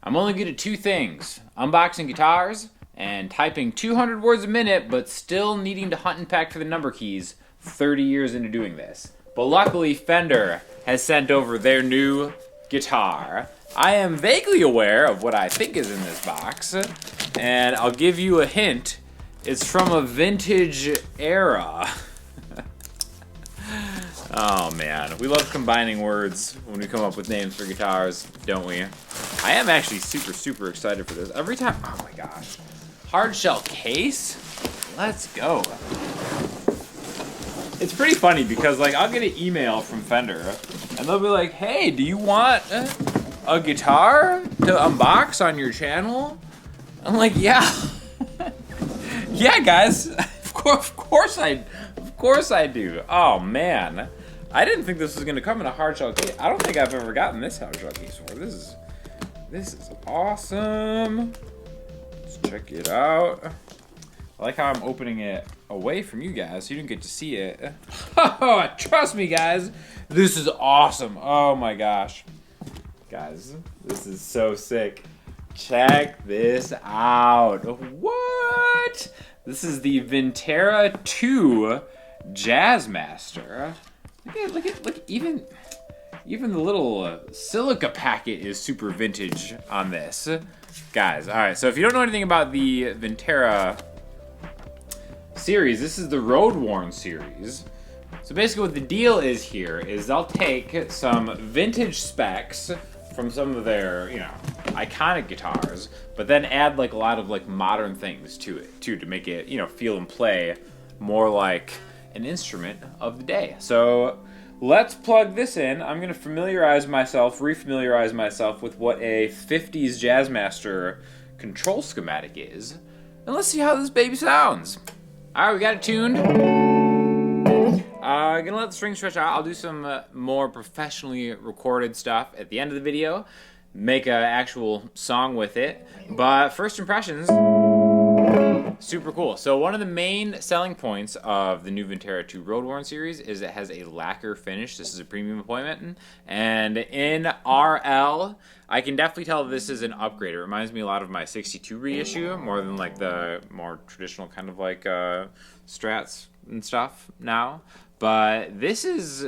I'm only good at two things: unboxing guitars and typing 200 words a minute, but still needing to hunt and peck for the number keys 30 years into doing this. But luckily, Fender has sent over their new guitar. I am vaguely aware of what I think is in this box, and I'll give you a hint. It's from a vintage era. Oh man, we love combining words when we come up with names for guitars, don't we? I am actually super excited for this. Every time, oh my gosh. Hard shell case? Let's go. It's pretty funny because like I'll get an email from Fender and they'll be like, hey, do you want a guitar to unbox on your channel? I'm like, yeah. Yeah, guys, of course I do. Oh man. I didn't think this was gonna come in a hard shell case. I don't think I've ever gotten this hard shell case before. This is awesome. Let's check it out. I like how I'm opening it away from you guys so you don't get to see it. Oh, trust me guys, this is awesome. Oh my gosh. Guys, this is so sick. Check this out. What? This is the Vintera II Jazzmaster. Look, even the little silica packet is super vintage on this. Guys, all right, so if you don't know anything about the Vintera series, this is the Roadworn series. So basically what the deal is here is they'll take some vintage specs from some of their, iconic guitars, but then add like a lot of like modern things to it too to make it, feel and play more like an instrument of the day. So let's plug this in. I'm gonna refamiliarize myself with what a 50s Jazzmaster control schematic is, and let's see how this baby sounds. All right, we got it tuned. Gonna let the string stretch out. I'll do some more professionally recorded stuff at the end of the video, make an actual song with it. But first impressions, super cool. So one of the main selling points of the new Vintera II Roadworn series is it has a lacquer finish. This is a premium appointment, and in RL, I can definitely tell this is an upgrade. It reminds me a lot of my 62 reissue, more than like the more traditional kind of like Strats and stuff now. But this is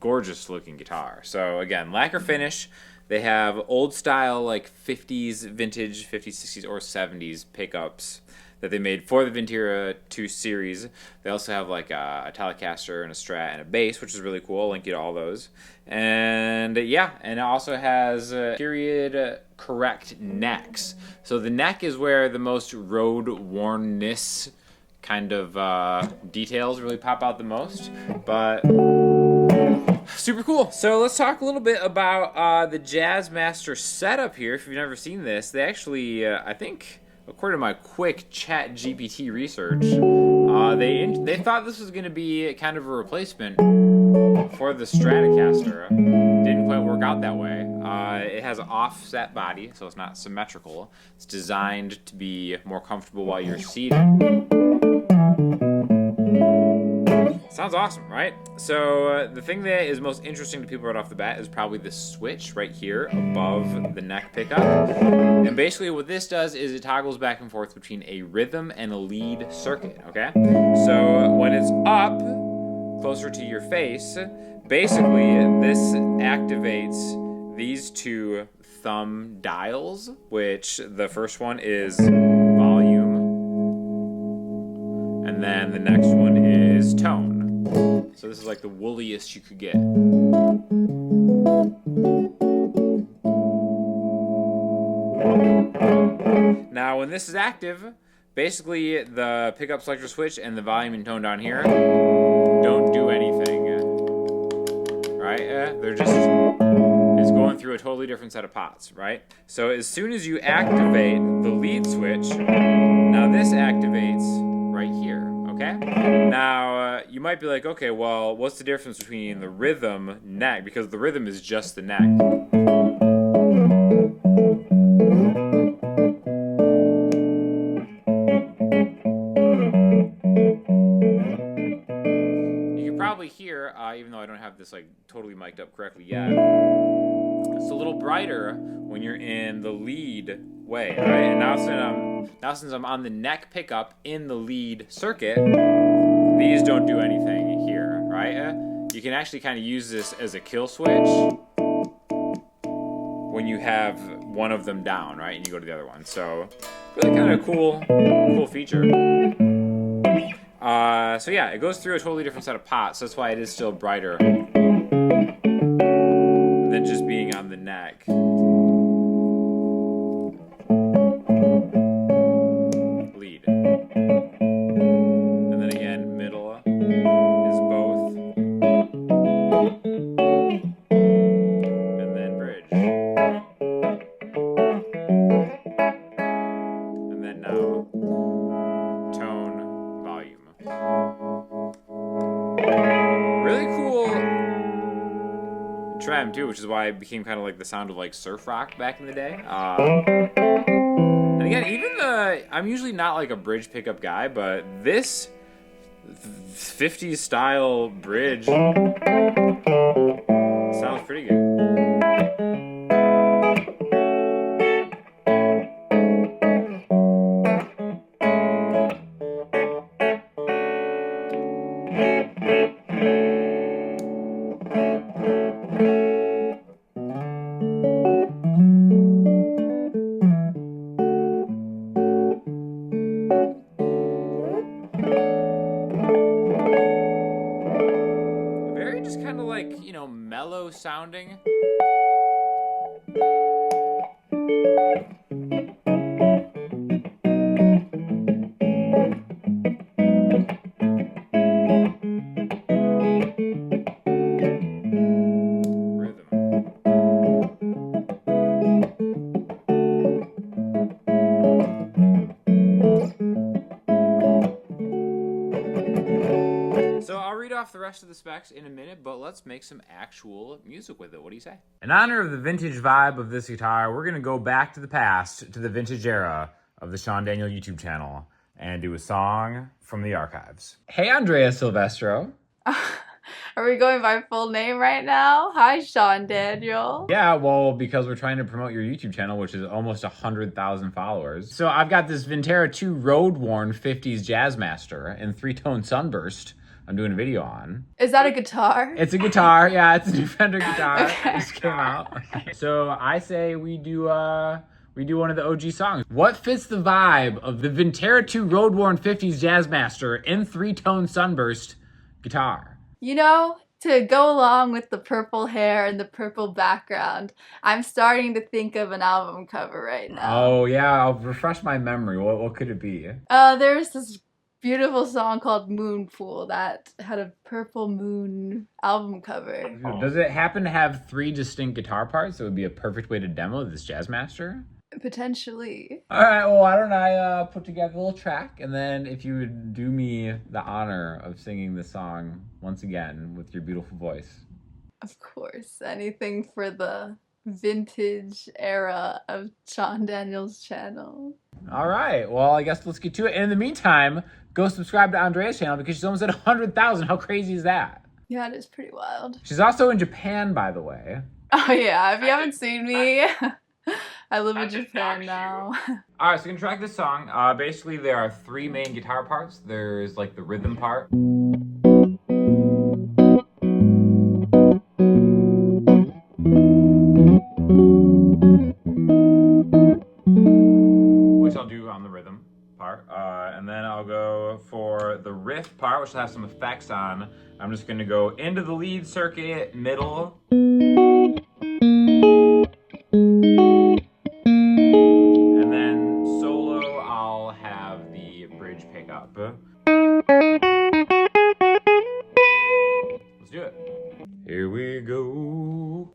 gorgeous looking guitar. So again, lacquer finish. They have old style like 50s vintage, 50s, 60s, or 70s pickups that they made for the Vintera II series. They also have like a Telecaster and a Strat and a bass, which is really cool. I'll link you to all those. And yeah, and it also has period correct necks. So the neck is where the most road wornness kind of details really pop out the most, but super cool. So let's talk a little bit about the Jazzmaster setup here. If you've never seen this, they actually, I think, according to my quick chat GPT research, they thought this was going to be kind of a replacement for the Stratocaster. Didn't quite work out that way. It has an offset body, so it's not symmetrical. It's designed to be more comfortable while you're seated. Sounds awesome, right? So the thing that is most interesting to people right off the bat is probably the switch right here above the neck pickup. And basically what this does is it toggles back and forth between a rhythm and a lead circuit, okay? So when it's up, closer to your face, basically this activates these two thumb dials, which the first one is volume, and then the next one is tone. So this is like the wooliest you could get. Now when this is active, basically the pickup selector switch and the volume and tone down here don't do anything, right? They're just, it's going through a totally different set of pots, right? So as soon as you activate the lead switch, now this activates right here, okay? Now, you might be like, okay, well, what's the difference between the rhythm neck? Because the rhythm is just the neck. You can probably hear, even though I don't have this like totally mic'd up correctly yet, it's a little brighter when you're in the lead way, right? And now since I'm on the neck pickup in the lead circuit, these don't do anything here, right? You can actually kind of use this as a kill switch when you have one of them down, right? And you go to the other one. So really kind of cool feature. So yeah, it goes through a totally different set of pots. So that's why it is still brighter than just being on the neck. Lead. And then again, middle is both. And then bridge. And then now tone, volume. Really cool trem too, which is why it became kind of like the sound of like surf rock back in the day. And again, even I'm usually not like a bridge pickup guy, but this 50s style bridge sounds pretty good. Mellow sounding. So I'll read off the rest of the specs in a minute, but let's make some actual music with it. What do you say? In honor of the vintage vibe of this guitar, we're going to go back to the past, to the vintage era of the Sean Daniel YouTube channel, and do a song from the archives. Hey, Andrea Silvestro. Are we going by full name right now? Hi, Sean Daniel. Yeah, well, because we're trying to promote your YouTube channel, which is almost 100,000 followers. So I've got this Vintera II Roadworn 50s Jazzmaster in 3-tone Sunburst I'm doing a video on. Is that a guitar? It's a guitar, yeah, it's a new Fender guitar. Okay. It just came out. So I say we do one of the OG songs. What fits the vibe of the Vintera II Roadworn 50s Jazzmaster in 3-tone Sunburst guitar? You know, to go along with the purple hair and the purple background, I'm starting to think of an album cover right now. Oh yeah, I'll refresh my memory. What could it be? There's this beautiful song called Moonpool that had a purple moon album cover. Does it happen to have 3 distinct guitar parts that would be a perfect way to demo this Jazzmaster? Potentially. All right, well, why don't I put together a little track, and then if you would do me the honor of singing the song once again with your beautiful voice. Of course, anything for the vintage era of Sean Daniel's channel. All right, well, I guess let's get to it. And in the meantime, go subscribe to Andrea's channel because she's almost at 100,000. How crazy is that? Yeah, it is pretty wild. She's also in Japan, by the way. Oh yeah, if you haven't seen me, I live in Japan now. All right, so we're gonna track this song. Basically, there are 3 main guitar parts. There's like the rhythm part. Which I'll do on the rhythm part. And then I'll go for the riff part, which will have some effects on. I'm just gonna go into the lead circuit, middle. Pickup. Let's do it. Here we go.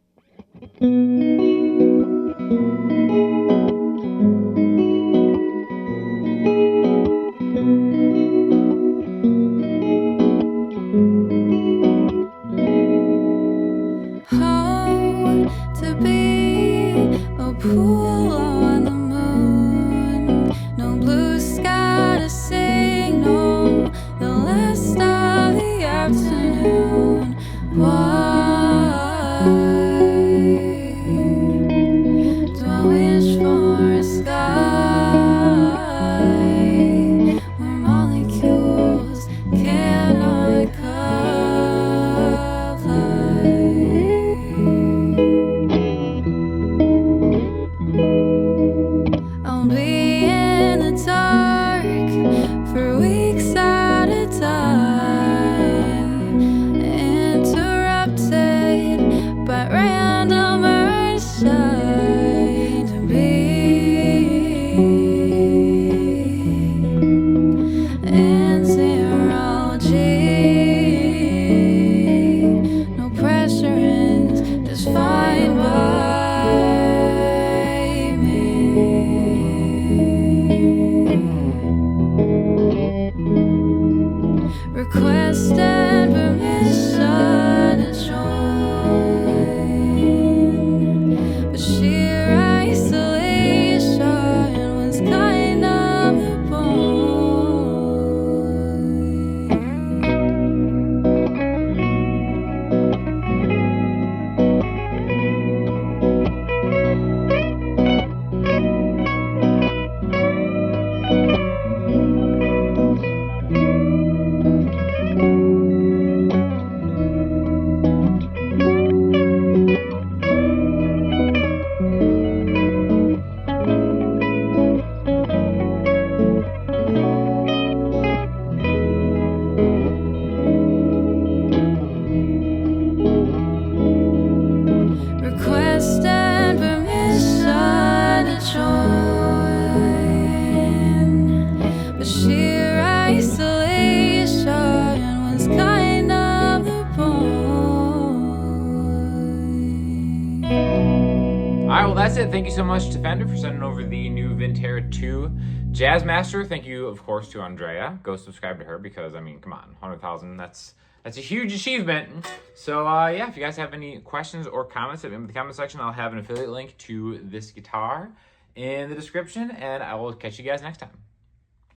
that's it. Thank you so much to Fender for sending over the new Vintera II Jazzmaster. Thank you, of course, to Andrea. Go subscribe to her because, I mean, come on, 100,000, that's a huge achievement. So, yeah, if you guys have any questions or comments, in the comment section, I'll have an affiliate link to this guitar in the description, and I will catch you guys next time.